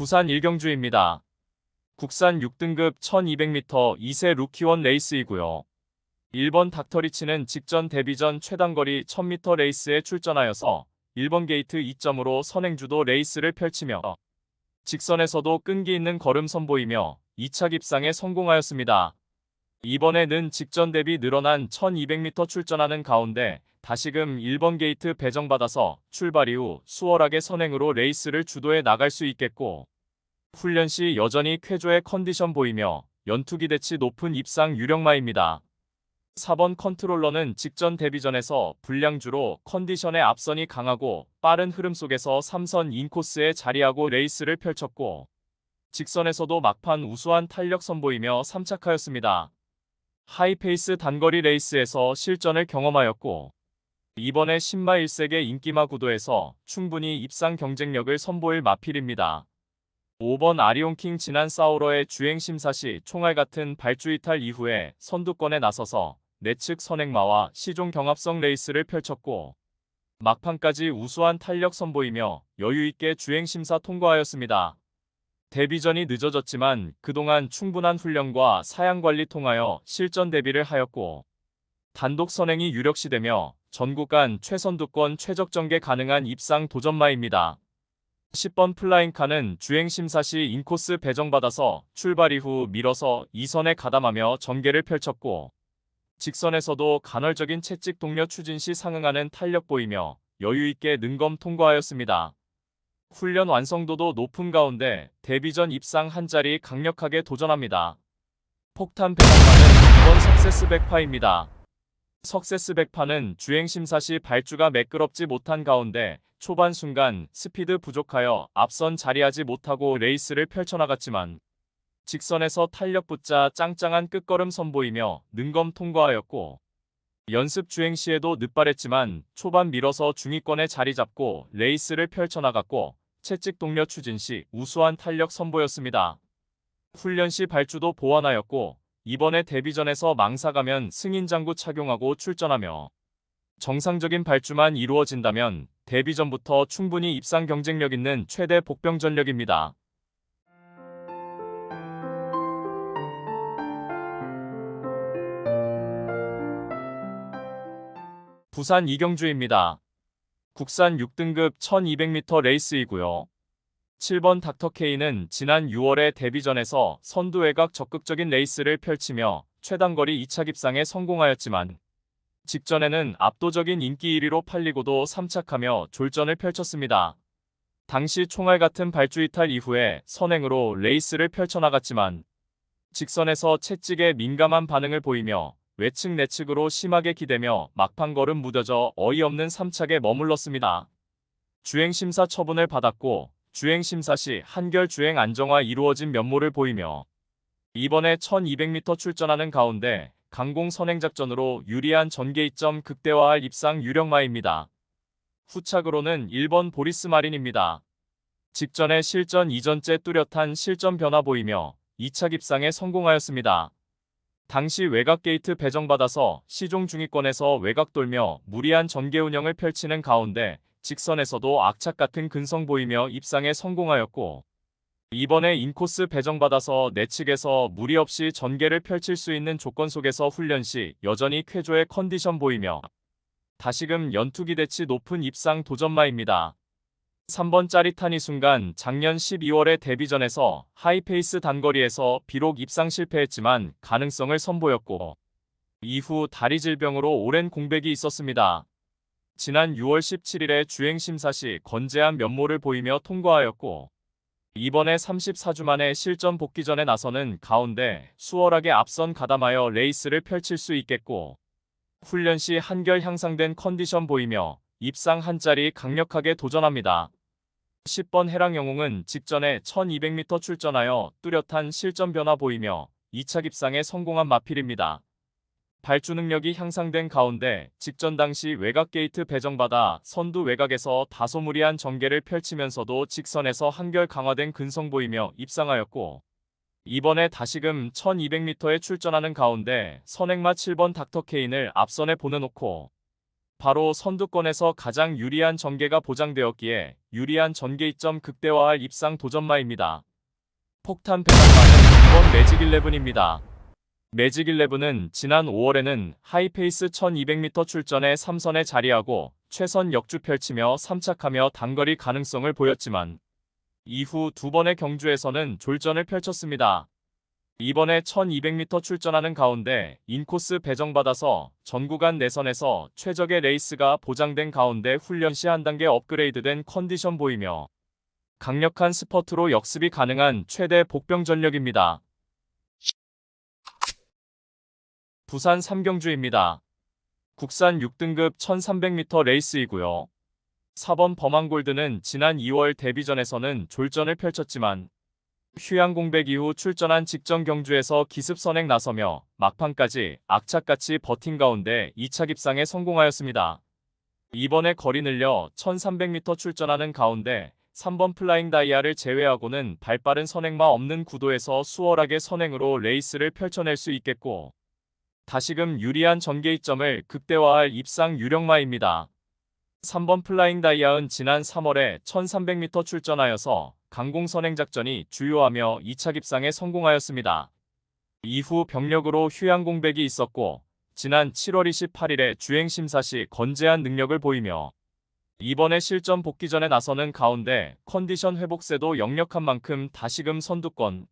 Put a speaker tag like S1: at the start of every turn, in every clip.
S1: 부산 일경주입니다. 국산 6등급 1200m 2세 루키원 레이스이고요. 1번 닥터리치는 직전 데뷔전 최단거리 1000m 레이스에 출전하여서 1번 게이트 2점으로 선행주도 레이스를 펼치며 직선에서도 끈기 있는 걸음 선보이며 2차 입상에 성공하였습니다. 이번에는 직전 대비 늘어난 1200m 출전하는 가운데 다시금 1번 게이트 배정받아서 출발 이후 수월하게 선행으로 레이스를 주도해 나갈 수 있겠고 훈련 시 여전히 쾌조의 컨디션 보이며 연투 기대치 높은 입상 유력마입니다. 4번 컨트롤러는 직전 데뷔전에서 불량주로 컨디션의 앞선이 강하고 빠른 흐름 속에서 3선 인코스에 자리하고 레이스를 펼쳤고 직선에서도 막판 우수한 탄력 선보이며 3착하였습니다. 하이페이스 단거리 레이스에서 실전을 경험하였고 이번에 10마 1색의 인기마 구도에서 충분히 입상 경쟁력을 선보일 마필입니다. 5번 아리온킹 지난 사우러의 주행심사 시 총알 같은 발주 이탈 이후에 선두권에 나서서 내측 선행마와 시종 경합성 레이스를 펼쳤고 막판까지 우수한 탄력 선보이며 여유있게 주행심사 통과하였습니다. 데뷔전이 늦어졌지만 그동안 충분한 훈련과 사양관리 통하여 실전 대비를 하였고 단독 선행이 유력시되며 전국 간 최선두권 최적 전개 가능한 입상 도전마입니다. 10번 플라잉카는 주행심사 시 인코스 배정받아서 출발 이후 밀어서 2선에 가담하며 전개를 펼쳤고 직선에서도 간헐적인 채찍 동력 추진 시 상응하는 탄력 보이며 여유있게 능검 통과하였습니다. 훈련 완성도도 높은 가운데 데뷔전 입상 한 자리 강력하게 도전합니다. 폭탄 배당파는 2번 석세스 백파입니다. 석세스 백파는 주행심사 시 발주가 매끄럽지 못한 가운데 초반 순간 스피드 부족하여 앞선 자리하지 못하고 레이스를 펼쳐나갔지만 직선에서 탄력 붙자 짱짱한 끝걸음 선보이며 능검 통과하였고 연습 주행 시에도 늦발했지만 초반 밀어서 중위권에 자리 잡고 레이스를 펼쳐나갔고 채찍 동력 추진 시 우수한 탄력 선보였습니다. 훈련 시 발주도 보완하였고 이번에 데뷔전에서 망사가면 승인장구 착용하고 출전하며 정상적인 발주만 이루어진다면 데뷔전부터 충분히 입상 경쟁력 있는 최대 복병 전력입니다. 부산 이경주입니다. 국산 6등급 1200m 레이스이고요. 7번 닥터케이는 지난 6월에 데뷔전에서 선두 외곽 적극적인 레이스를 펼치며 최단거리 2차 입상에 성공하였지만 직전에는 압도적인 인기 1위로 팔리고도 3착하며 졸전을 펼쳤습니다. 당시 총알 같은 발주 이탈 이후에 선행으로 레이스를 펼쳐나갔지만 직선에서 채찍에 민감한 반응을 보이며 외측 내측으로 심하게 기대며 막판 걸음 무뎌져 어이없는 3착에 머물렀습니다. 주행심사 처분을 받았고 주행심사 시 한결 주행 안정화 이루어진 면모를 보이며 이번에 1200m 출전하는 가운데 강공 선행작전으로 유리한 전개 이점 극대화할 입상 유력마입니다. 후착으로는 1번 보리스 마린입니다. 직전에 실전 이전째 뚜렷한 실전 변화 보이며 2차 입상에 성공하였습니다. 당시 외곽 게이트 배정받아서 시종 중위권에서 외곽 돌며 무리한 전개 운영을 펼치는 가운데 직선에서도 악착 같은 근성 보이며 입상에 성공하였고 이번에 인코스 배정받아서 내측에서 무리 없이 전개를 펼칠 수 있는 조건 속에서 훈련 시 여전히 쾌조의 컨디션 보이며 다시금 연투 기대치 높은 입상 도전마입니다. 3번 짜릿한 이 순간 작년 12월의 데뷔전에서 하이페이스 단거리에서 비록 입상 실패했지만 가능성을 선보였고 이후 다리 질병으로 오랜 공백이 있었습니다. 지난 6월 17일에 주행심사 시 건재한 면모를 보이며 통과하였고 이번에 34주 만에 실전 복귀전에 나서는 가운데 수월하게 앞선 가담하여 레이스를 펼칠 수 있겠고 훈련 시 한결 향상된 컨디션 보이며 입상 한 자리 강력하게 도전합니다. 10번 해랑영웅은 직전에 1200m 출전하여 뚜렷한 실전 변화 보이며 2차 입상에 성공한 마필입니다. 발주 능력이 향상된 가운데 직전 당시 외곽 게이트 배정받아 선두 외곽에서 다소 무리한 전개를 펼치면서도 직선에서 한결 강화된 근성 보이며 입상하였고 이번에 다시금 1200m에 출전하는 가운데 선행마 7번 닥터케인을 앞선에 보내놓고 바로 선두권에서 가장 유리한 전개가 보장되었기에 유리한 전개 이점 극대화할 입상 도전마입니다. 폭탄 배당마는 이번 매직 11입니다. 매직 11은 지난 5월에는 하이페이스 1200m 출전에 3선에 자리하고 최선 역주 펼치며 3착하며 단거리 가능성을 보였지만 이후 두 번의 경주에서는 졸전을 펼쳤습니다. 이번에 1200m 출전하는 가운데 인코스 배정받아서 전 구간 내선에서 최적의 레이스가 보장된 가운데 훈련 시 한 단계 업그레이드된 컨디션 보이며 강력한 스퍼트로 역습이 가능한 최대 복병 전력입니다. 부산 3경주입니다. 국산 6등급 1300m 레이스이고요. 4번 범항골드는 지난 2월 데뷔전에서는 졸전을 펼쳤지만 휴양공백 이후 출전한 직전 경주에서 기습 선행 나서며 막판까지 악착같이 버틴 가운데 2차 입상에 성공하였습니다. 이번에 거리 늘려 1300m 출전하는 가운데 3번 플라잉 다이아를 제외하고는 발빠른 선행마 없는 구도에서 수월하게 선행으로 레이스를 펼쳐낼 수 있겠고 다시금 유리한 전개 이점을 극대화할 입상 유력마입니다. 3번 플라잉 다이아는 지난 3월에 1300m 출전하여서 강공 선행 작전이 주요하며 2차 입상에 성공하였습니다. 이후 병력으로 휴양 공백이 있었고 지난 7월 28일에 주행 심사 시 건재한 능력을 보이며 이번에 실전 복귀전에 나서는 가운데 컨디션 회복세도 역력한 만큼 다시금 선두권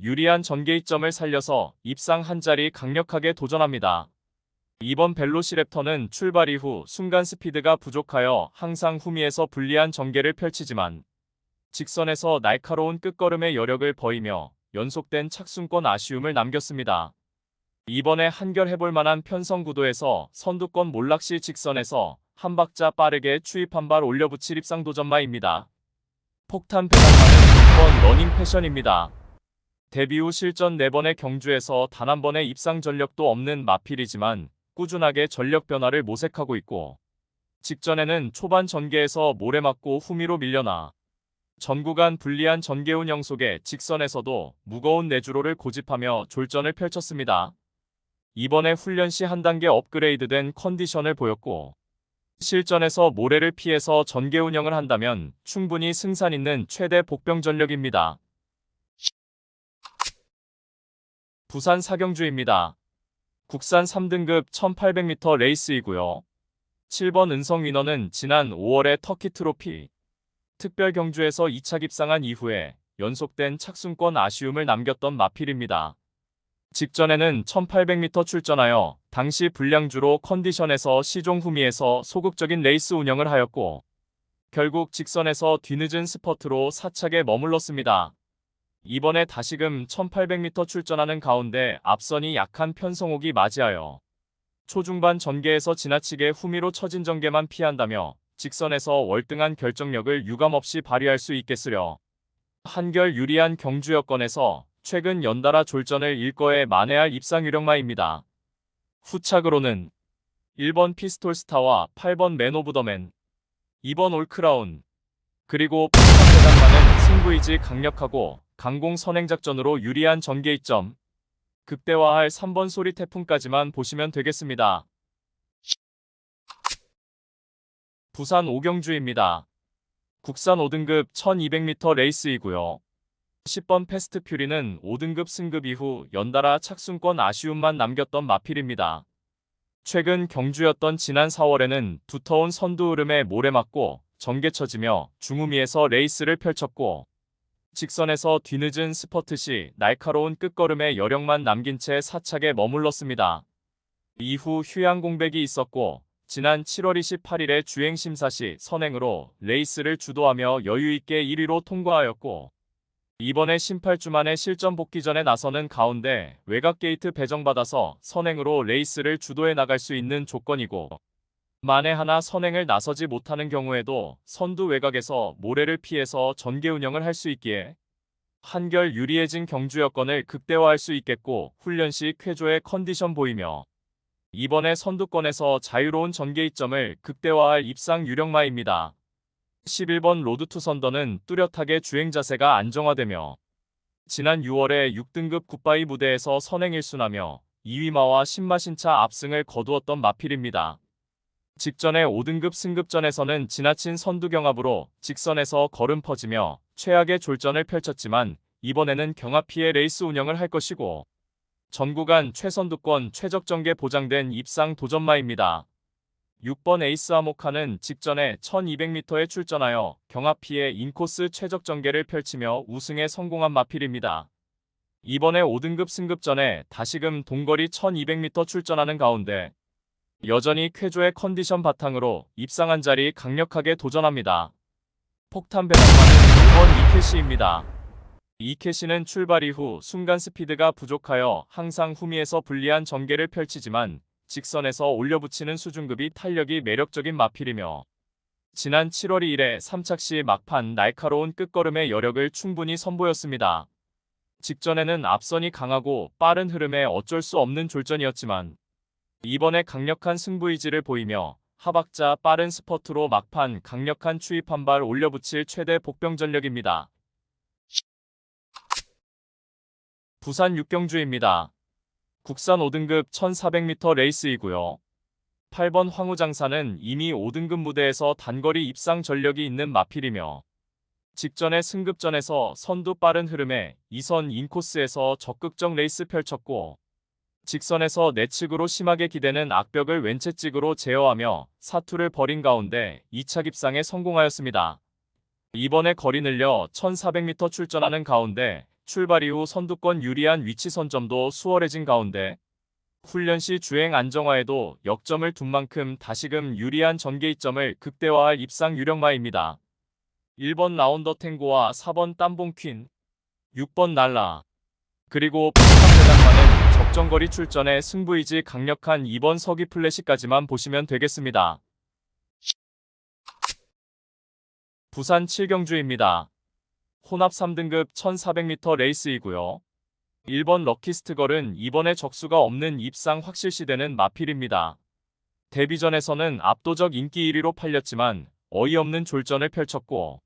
S1: 유리한 전개 이점을 살려서 입상 한 자리 강력하게 도전합니다. 이번 벨로시랩터는 출발 이후 순간 스피드가 부족하여 항상 후미에서 불리한 전개를 펼치지만 직선에서 날카로운 끝걸음의 여력을 보이며 연속된 착순권 아쉬움을 남겼습니다. 이번에 한결해볼 만한 편성 구도에서 선두권 몰락시 직선에서 한 박자 빠르게 추입 한 발 올려붙일 입상 도전마입니다. 폭탄 배당마는 6번 러닝 패션입니다. 데뷔 후 실전 4번의 경주에서 단 한 번의 입상 전력도 없는 마필이지만 꾸준하게 전력 변화를 모색하고 있고 직전에는 초반 전개에서 모래 맞고 후미로 밀려나 전 구간 불리한 전개 운영 속에 직선에서도 무거운 내주로를 고집하며 졸전을 펼쳤습니다. 이번에 훈련 시 한 단계 업그레이드된 컨디션을 보였고 실전에서 모래를 피해서 전개 운영을 한다면 충분히 승산 있는 최대 복병 전력입니다. 부산 4경주입니다. 국산 3등급 1800m 레이스이고요. 7번 은성 위너는 지난 5월에 터키 트로피 특별 경주에서 2차 입상한 이후에 연속된 착순권 아쉬움을 남겼던 마필입니다. 직전에는 1800m 출전하여 당시 불량주로 컨디션에서 시종 후미에서 소극적인 레이스 운영을 하였고 결국 직선에서 뒤늦은 스퍼트로 사착에 머물렀습니다. 이번에 다시금 1800m 출전하는 가운데 앞선이 약한 편성옥이 맞이하여 초중반 전개에서 지나치게 후미로 처진 전개만 피한다며 직선에서 월등한 결정력을 유감없이 발휘할 수 있겠으려 한결 유리한 경주 여건에서 최근 연달아 졸전을 일거에 만회할 입상 유력마입니다. 후착으로는 1번 피스톨스타와 8번 맨 오브 더 맨, 2번 올크라운, 그리고 폭탄배당마는 승부의지 강력하고 강공 선행작전으로 유리한 전개 이점, 극대화할 3번 소리 태풍까지만 보시면 되겠습니다. 부산 5경주입니다. 국산 5등급 1200m 레이스이고요. 10번 패스트 퓨리는 5등급 승급 이후 연달아 착순권 아쉬움만 남겼던 마필입니다. 최근 경주였던 지난 4월에는 두터운 선두 흐름에 모래 맞고 전개 쳐지며 중후미에서 레이스를 펼쳤고 직선에서 뒤늦은 스퍼트 시 날카로운 끝걸음의 여력만 남긴 채 사착에 머물렀습니다. 이후 휴양 공백이 있었고 지난 7월 28일에 주행 심사 시 선행으로 레이스를 주도하며 여유있게 1위로 통과하였고 이번에 18주 만에 실전 복귀전에 나서는 가운데 외곽 게이트 배정받아서 선행으로 레이스를 주도해 나갈 수 있는 조건이고 만에 하나 선행을 나서지 못하는 경우에도 선두 외곽에서 모래를 피해서 전개 운영을 할 수 있기에 한결 유리해진 경주 여건을 극대화할 수 있겠고 훈련 시 쾌조의 컨디션 보이며 이번에 선두권에서 자유로운 전개 이점을 극대화할 입상 유력마입니다. 11번 로드 투 선더는 뚜렷하게 주행 자세가 안정화되며 지난 6월에 6등급 굿바이 무대에서 선행 1순하며 2위마와 신마신차 압승을 거두었던 마필입니다. 직전의 5등급 승급전에서는 지나친 선두 경합으로 직선에서 걸음 퍼지며 최악의 졸전을 펼쳤지만 이번에는 경합 피해 레이스 운영을 할 것이고 전 구간 최선두권 최적전개 보장된 입상 도전마입니다. 6번 에이스 아모카는 직전에 1200m에 출전하여 경합 피해 인코스 최적전개를 펼치며 우승에 성공한 마필입니다. 이번에 5등급 승급전에 다시금 동거리 1200m 출전하는 가운데 여전히 쾌조의 컨디션 바탕으로 입상한 자리 강력하게 도전합니다. 폭탄 배낭만은 5번 이캐시입니다. 이캐시는 출발 이후 순간 스피드가 부족하여 항상 후미에서 불리한 전개를 펼치지만 직선에서 올려붙이는 수준급이 탄력이 매력적인 마필이며 지난 7월 2일에 3착 시 막판 날카로운 끝걸음의 여력을 충분히 선보였습니다. 직전에는 앞선이 강하고 빠른 흐름에 어쩔 수 없는 졸전이었지만 이번에 강력한 승부의지를 보이며 하박자 빠른 스퍼트로 막판 강력한 추입 한 발 올려붙일 최대 복병 전력입니다. 부산 육경주입니다. 국산 5등급 1400m 레이스이고요. 8번 황우장사는 이미 5등급 무대에서 단거리 입상 전력이 있는 마필이며 직전의 승급전에서 선두 빠른 흐름에 2선 인코스에서 적극적 레이스 펼쳤고 직선에서 내측으로 심하게 기대는 악벽을 왼채찍으로 제어하며 사투를 벌인 가운데 2차 입상에 성공하였습니다. 이번에 거리 늘려 1400m 출전하는 가운데 출발 이후 선두권 유리한 위치 선점도 수월해진 가운데 훈련 시 주행 안정화에도 역점을 둔 만큼 다시금 유리한 전개 이점을 극대화할 입상 유력마입니다. 1번 라운더 탱고와 4번 땀봉 퀸, 6번 날라, 그리고 폭탄배당만은 적정거리 출전에 승부의지 강력한 2번 서기 플래시까지만 보시면 되겠습니다. 부산 7경주입니다. 혼합 3등급 1400m 레이스이고요. 1번 럭키스트걸은 이번에 적수가 없는 입상 확실시되는 마필입니다. 데뷔전에서는 압도적 인기 1위로 팔렸지만 어이없는 졸전을 펼쳤고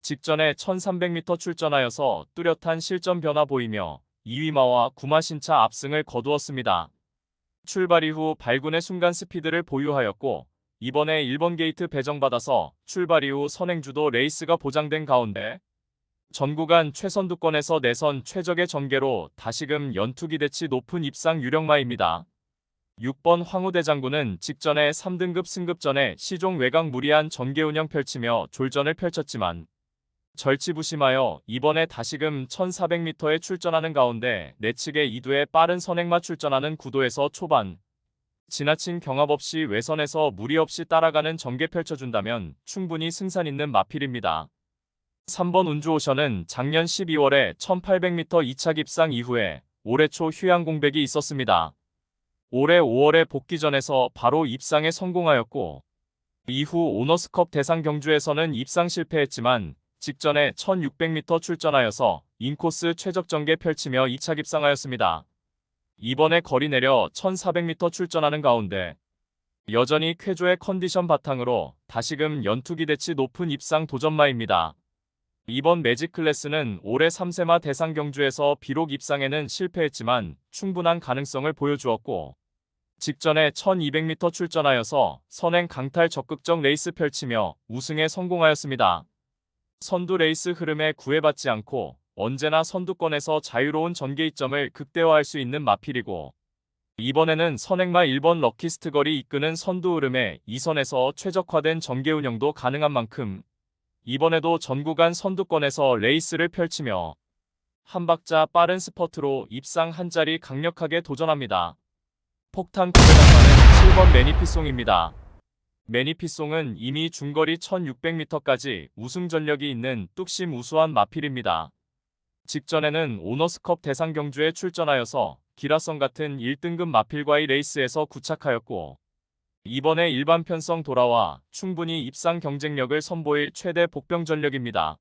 S1: 직전에 1300m 출전하여서 뚜렷한 실전 변화 보이며 2위마와 구마신차 압승을 거두었습니다. 출발 이후 발군의 순간 스피드를 보유하였고 이번에 1번 게이트 배정받아서 출발 이후 선행주도 레이스가 보장된 가운데 전 구간 최선두권에서 내선 최적의 전개로 다시금 연투 기대치 높은 입상 유력마입니다. 6번 황우대장군은 직전에 3등급 승급전에 시종 외곽 무리한 전개 운영 펼치며 졸전을 펼쳤지만 절치부심하여 이번에 다시금 1400m에 출전하는 가운데 내측의 2두의 빠른 선행마 출전하는 구도에서 초반 지나친 경합 없이 외선에서 무리 없이 따라가는 전개 펼쳐준다면 충분히 승산 있는 마필입니다. 3번 운주오션은 작년 12월에 1800m 2차 입상 이후에 올해 초 휴양 공백이 있었습니다. 올해 5월에 복귀전에서 바로 입상에 성공하였고 이후 오너스컵 대상 경주에서는 입상 실패했지만 직전에 1600m 출전하여서 인코스 최적 전개 펼치며 2차 입상하였습니다. 이번에 거리 내려 1400m 출전하는 가운데 여전히 쾌조의 컨디션 바탕으로 다시금 연투 기대치 높은 입상 도전마입니다. 이번 매직 클래스는 올해 3세마 대상 경주에서 비록 입상에는 실패했지만 충분한 가능성을 보여주었고 직전에 1200m 출전하여서 선행 강탈 적극적 레이스 펼치며 우승에 성공하였습니다. 선두 레이스 흐름에 구애받지 않고 언제나 선두권에서 자유로운 전개 이점을 극대화할 수 있는 마필이고 이번에는 선행마 1번 럭키스트걸이 이끄는 선두 흐름에 2선에서 최적화된 전개 운영도 가능한 만큼 이번에도 전 구간 선두권에서 레이스를 펼치며 한 박자 빠른 스퍼트로 입상 한 자리 강력하게 도전합니다. 폭탄 구배당마는 7번 매니피송입니다. 매니피송은 이미 중거리 1600m까지 우승 전력이 있는 뚝심 우수한 마필입니다. 직전에는 오너스컵 대상 경주에 출전하여서 기라성 같은 1등급 마필과의 레이스에서 구착하였고 이번에 일반 편성 돌아와 충분히 입상 경쟁력을 선보일 최대 복병 전력입니다.